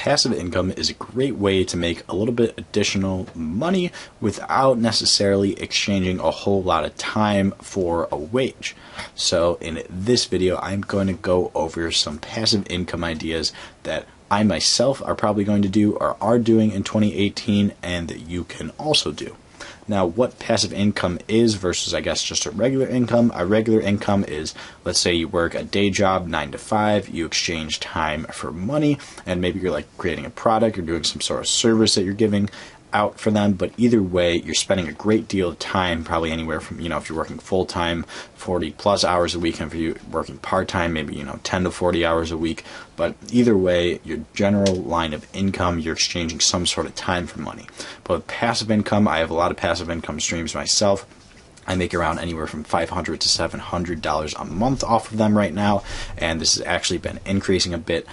passive income is a great way to make a little bit additional money without necessarily exchanging a whole lot of time for a wage. So in this video, I'm going to go over some passive income ideas that I myself are probably going to do or are doing in 2018 and that you can also do. Now, what passive income is versus, I guess, just a regular income. A regular income is, let's say you work a day job, 9 to 5, you exchange time for money, and maybe you're like creating a product, you're doing some sort of service that you're giving out for them, but either way, you're spending a great deal of time, probably anywhere from, if you're working full-time, 40 plus hours a week, and if you're working part-time, maybe, 10 to 40 hours a week, but either way, your general line of income, you're exchanging some sort of time for money. But with passive income, I have a lot of passive income streams myself. I make around anywhere from $500 to $700 a month off of them right now, and this has actually been increasing a bit.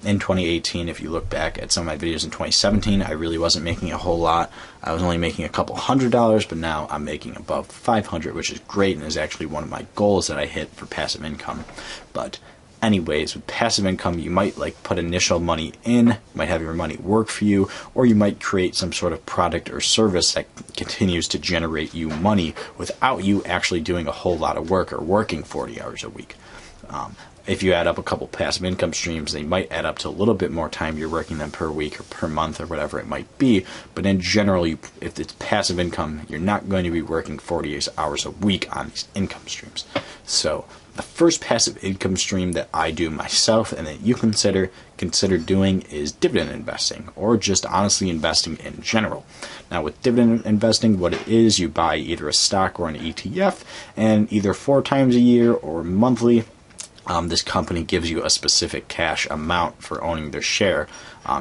In 2018, if you look back at some of my videos in 2017, I really wasn't making a whole lot. I was only making a couple $100s, but now I'm making above $500, which is great and is actually one of my goals that I hit for passive income. But anyways, with passive income, you might put initial money in, you might have your money work for you, or you might create some sort of product or service that continues to generate you money without you actually doing a whole lot of work or working 40 hours a week. If you add up a couple passive income streams, they might add up to a little bit more time you're working them per week or per month or whatever it might be. But in general, if it's passive income, you're not going to be working 48 hours a week on these income streams. So the first passive income stream that I do myself and that you consider doing is dividend investing, or just honestly investing in general. Now with dividend investing, what it is, you buy either a stock or an ETF, and either 4 times a year or monthly, this company gives you a specific cash amount for owning their share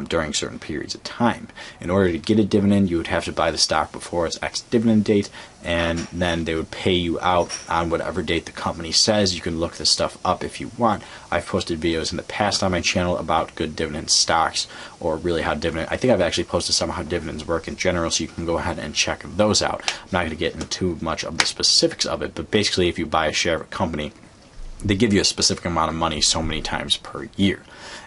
during certain periods of time. In order to get a dividend, you would have to buy the stock before its ex-dividend date, and then they would pay you out on whatever date the company says. You can look this stuff up if you want. I've posted videos in the past on my channel about good dividend stocks, or really how I think I've actually posted some how dividends work in general, so you can go ahead and check those out. I'm not going to get into too much of the specifics of it, but basically if you buy a share of a company, they give you a specific amount of money so many times per year.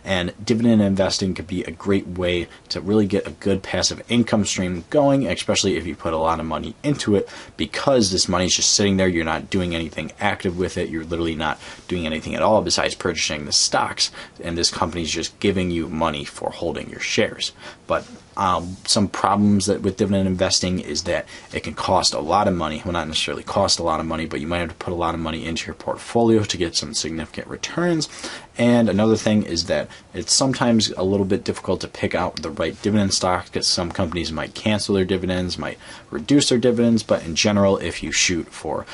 And dividend investing could be a great way to really get a good passive income stream going, especially if you put a lot of money into it, because this money is just sitting there. You're not doing anything active with it. You're literally not doing anything at all besides purchasing the stocks, and this company is just giving you money for holding your shares. But some problems with dividend investing is that it can cost a lot of money. Well, not necessarily cost a lot of money, but you might have to put a lot of money into your portfolio to get some significant returns. And another thing is that it's sometimes a little bit difficult to pick out the right dividend stock, because some companies might cancel their dividends, might reduce their dividends, but in general, if you shoot for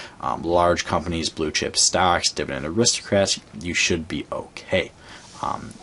large companies, blue chip stocks, dividend aristocrats, you should be okay.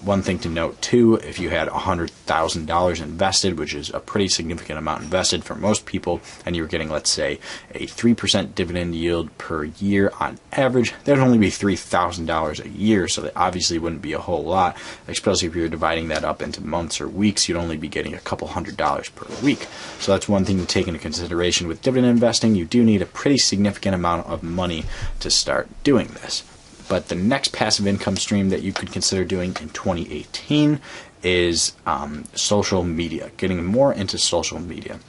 One thing to note too, if you had $100,000 invested, which is a pretty significant amount invested for most people, and you were getting, let's say, a 3% dividend yield per year on average, that would only be $3,000 a year, so that obviously wouldn't be a whole lot, especially if you were dividing that up into months or weeks. You'd only be getting a couple $100s per week. So that's one thing to take into consideration with dividend investing. You do need a pretty significant amount of money to start doing this. But the next passive income stream that you could consider doing in 2018 is social media, getting more into social media.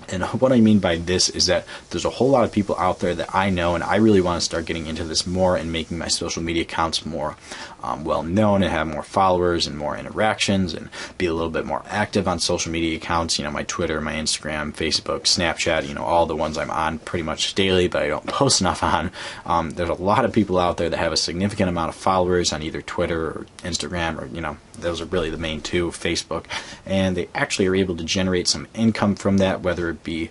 And what I mean by this is that there's a whole lot of people out there that I know, and I really want to start getting into this more and making my social media accounts more well known and have more followers and more interactions and be a little bit more active on social media accounts. My Twitter, my Instagram, Facebook, Snapchat, all the ones I'm on pretty much daily, but I don't post enough on. There's a lot of people out there that have a significant amount of followers on either Twitter or Instagram, or those are really the main two, Facebook, and they actually are able to generate some income from that, whether it be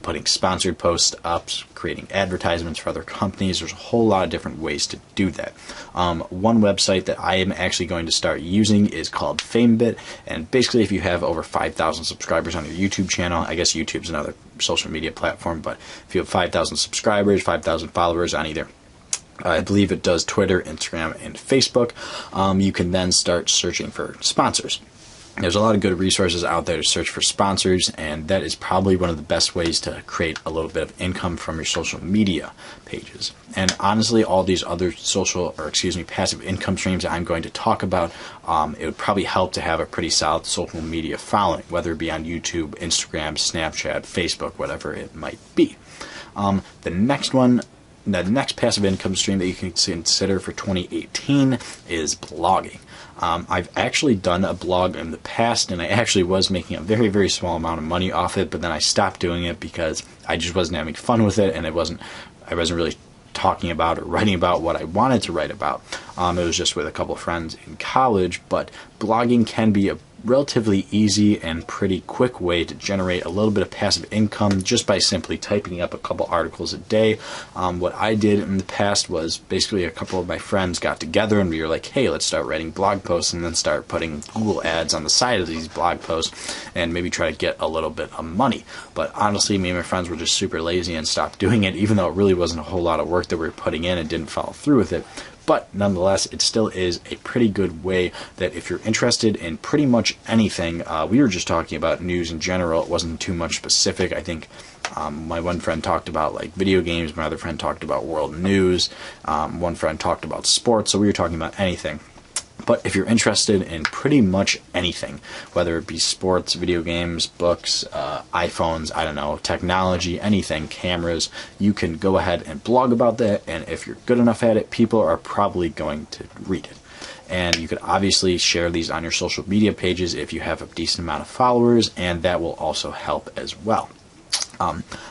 putting sponsored posts up, creating advertisements for other companies. There's a whole lot of different ways to do that. One website that I am actually going to start using is called FameBit, and basically if you have over 5,000 subscribers on your YouTube channel, I guess YouTube's another social media platform, but if you have 5,000 subscribers, 5,000 followers on either, I believe it does Twitter, Instagram, and Facebook, you can then start searching for sponsors. There's a lot of good resources out there to search for sponsors, and that is probably one of the best ways to create a little bit of income from your social media pages. And honestly, all these other passive income streams that I'm going to talk about, it would probably help to have a pretty solid social media following, whether it be on YouTube, Instagram, Snapchat, Facebook, whatever it might be. The next passive income stream that you can consider for 2018 is blogging. I've actually done a blog in the past, and I actually was making a very, very small amount of money off it, but then I stopped doing it because I just wasn't having fun with it, and I wasn't really talking about or writing about what I wanted to write about. It was just with a couple of friends in college, but blogging can be a relatively easy and pretty quick way to generate a little bit of passive income just by simply typing up a couple articles a day. What I did in the past was basically a couple of my friends got together and we were like, hey, let's start writing blog posts and then start putting Google ads on the side of these blog posts and maybe try to get a little bit of money. But honestly, me and my friends were just super lazy and stopped doing it, even though it really wasn't a whole lot of work that we were putting in and didn't follow through with it. But nonetheless, it still is a pretty good way that if you're interested in pretty much anything, we were just talking about news in general. It wasn't too much specific. I think my one friend talked about like video games. My other friend talked about world news. One friend talked about sports. So we were talking about anything. But if you're interested in pretty much anything, whether it be sports, video games, books, iPhones, I don't know, technology, anything, cameras, you can go ahead and blog about that. And if you're good enough at it, people are probably going to read it. And you could obviously share these on your social media pages if you have a decent amount of followers, and that will also help as well.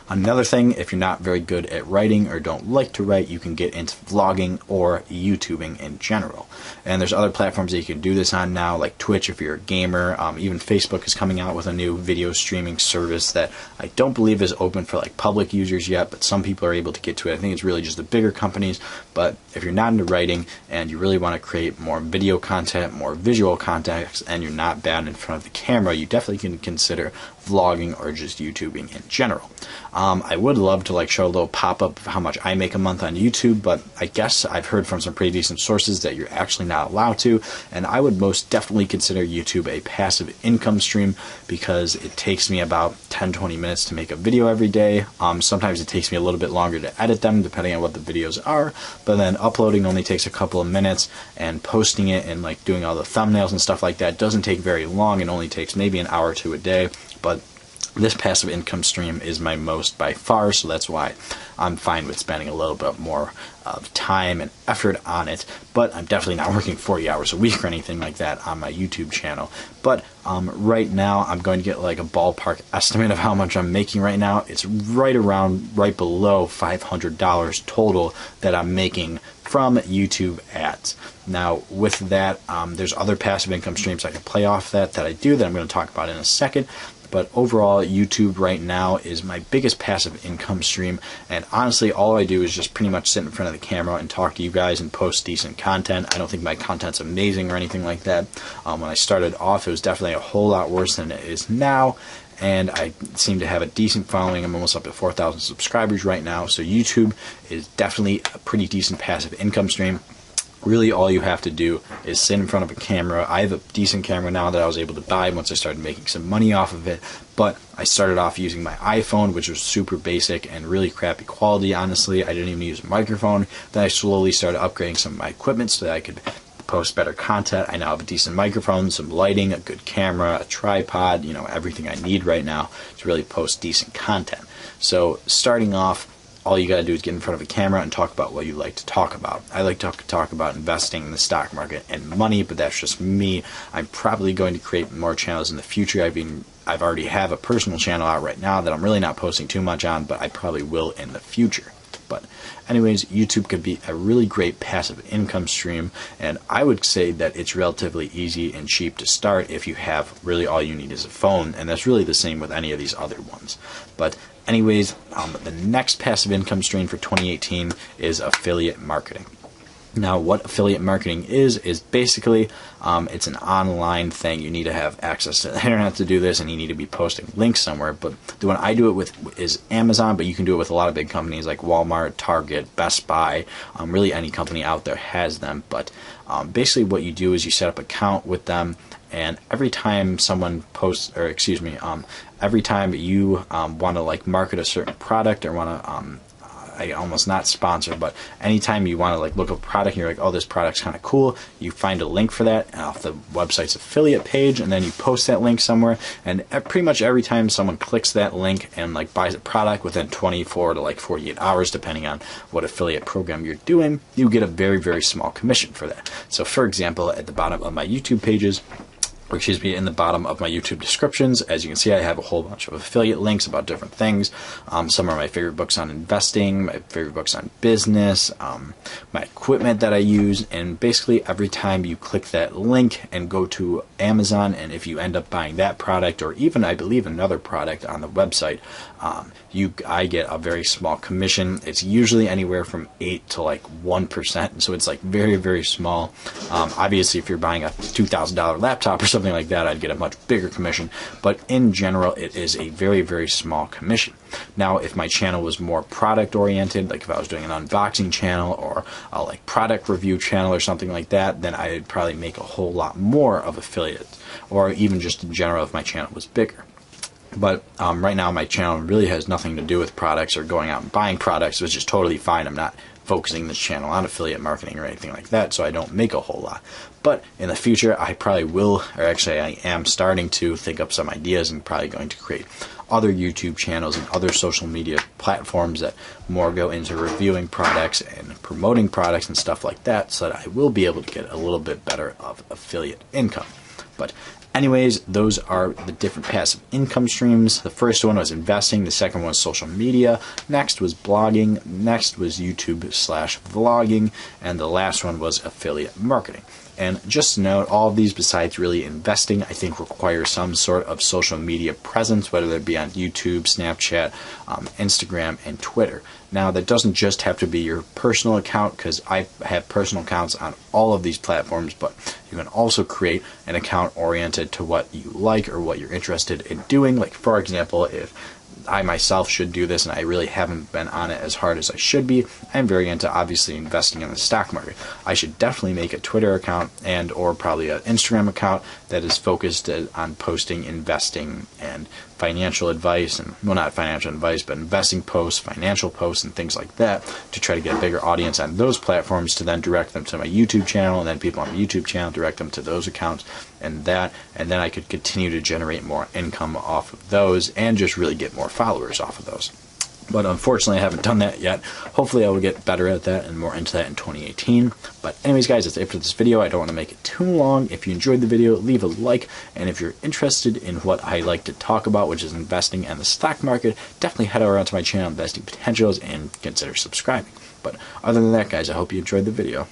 Another thing, if you're not very good at writing or don't like to write, you can get into vlogging or YouTubing in general. And there's other platforms that you can do this on now, like Twitch if you're a gamer. Even Facebook is coming out with a new video streaming service that I don't believe is open for like public users yet, but some people are able to get to it. I think it's really just the bigger companies. But if you're not into writing and you really want to create more video content, more visual content, and you're not bad in front of the camera, you definitely can consider vlogging or just YouTubing in general. I would love to like show a little pop-up of how much I make a month on YouTube, but I guess I've heard from some pretty decent sources that you're actually not allowed to, and I would most definitely consider YouTube a passive income stream because it takes me about 10-20 minutes to make a video every day. Sometimes it takes me a little bit longer to edit them depending on what the videos are, but then uploading only takes a couple of minutes, and posting it and like doing all the thumbnails and stuff like that doesn't take very long. It only takes maybe an hour or two a day. But this passive income stream is my most by far, so that's why I'm fine with spending a little bit more of time and effort on it. But I'm definitely not working 40 hours a week or anything like that on my YouTube channel. But right now, I'm going to get like a ballpark estimate of how much I'm making right now. It's right below $500 total that I'm making from YouTube ads. Now, with that, there's other passive income streams I can play off that I do that I'm going to talk about in a second. But overall, YouTube right now is my biggest passive income stream, and honestly, all I do is just pretty much sit in front of the camera and talk to you guys and post decent content. I don't think my content's amazing or anything like that. When I started off, it was definitely a whole lot worse than it is now, and I seem to have a decent following. I'm almost up to 4,000 subscribers right now, so YouTube is definitely a pretty decent passive income stream. Really, all you have to do is sit in front of a camera. I have a decent camera now that I was able to buy once I started making some money off of it, but I started off using my iPhone, which was super basic and really crappy quality, honestly. I didn't even use a microphone. Then I slowly started upgrading some of my equipment so that I could post better content. I now have a decent microphone, some lighting, a good camera, a tripod, everything I need right now to really post decent content. So starting off, all you got to do is get in front of a camera and talk about what you like to talk about. I like to talk about investing in the stock market and money, but that's just me. I'm probably going to create more channels in the future. I've already have a personal channel out right now that I'm really not posting too much on, but I probably will in the future. But anyways, YouTube could be a really great passive income stream, and I would say that it's relatively easy and cheap to start if you have really all you need is a phone, and that's really the same with any of these other ones. But anyways, the next passive income stream for 2018 is affiliate marketing. Now, what affiliate marketing is basically it's an online thing. You need to have access to the internet to do this, and you need to be posting links somewhere. But the one I do it with is Amazon, but you can do it with a lot of big companies like Walmart, Target, Best Buy. Really, any company out there has them. But basically, what you do is you set up an account with them, and every time someone posts, or excuse me, every time you want to like market a certain product or want to I almost not sponsor, but anytime you want to like look up a product and you're like, oh, this product's kind of cool, you find a link for that off the website's affiliate page, and then you post that link somewhere, and pretty much every time someone clicks that link and like buys a product within 24 to like 48 hours, depending on what affiliate program you're doing, you get a very, very small commission for that. So for example, at the bottom of my YouTube pages, or excuse me, in the bottom of my YouTube descriptions, as you can see, I have a whole bunch of affiliate links about different things. Some are my favorite books on investing, my favorite books on business, my equipment that I use, and basically every time you click that link and go to Amazon, and if you end up buying that product, or even I believe another product on the website, I get a very small commission. It's usually anywhere from 8 to like 1%, so it's like very, very small. Obviously, if you're buying a $2,000 laptop or something like that, I'd get a much bigger commission, but in general, it is a very, very small commission. Now, if my channel was more product oriented, like if I was doing an unboxing channel or a like product review channel or something like that, then I'd probably make a whole lot more of affiliates, or even just in general if my channel was bigger. But right now, my channel really has nothing to do with products or going out and buying products, which is totally fine. I'm not focusing this channel on affiliate marketing or anything like that, so I don't make a whole lot. But in the future, I probably will, or actually I am starting to think up some ideas and probably going to create other YouTube channels and other social media platforms that more go into reviewing products and promoting products and stuff like that, so that I will be able to get a little bit better of affiliate income. But anyways, those are the different passive income streams. The first one was investing. The second one was social media. Next was blogging. Next was YouTube/vlogging. And the last one was affiliate marketing. And just to note, all of these, besides really investing, I think require some sort of social media presence, whether it be on YouTube, Snapchat, Instagram, and Twitter. Now, that doesn't just have to be your personal account, because I have personal accounts on all of these platforms, but you can also create an account oriented to what you like or what you're interested in doing. Like, for example, if I myself should do this and I really haven't been on it as hard as I should be, I'm very into obviously investing in the stock market. I should definitely make a Twitter account and or probably an Instagram account that is focused on posting investing and financial advice, and well, not financial advice, but investing posts, financial posts, and things like that, to try to get a bigger audience on those platforms, to then direct them to my YouTube channel, and then people on the YouTube channel direct them to those accounts, and then I could continue to generate more income off of those and just really get more followers off of those. But unfortunately, I haven't done that yet. Hopefully, I will get better at that and more into that in 2018. But anyways, guys, that's it for this video. I don't want to make it too long. If you enjoyed the video, leave a like. And if you're interested in what I like to talk about, which is investing and the stock market, definitely head over onto my channel, Investing Potentials, and consider subscribing. But other than that, guys, I hope you enjoyed the video.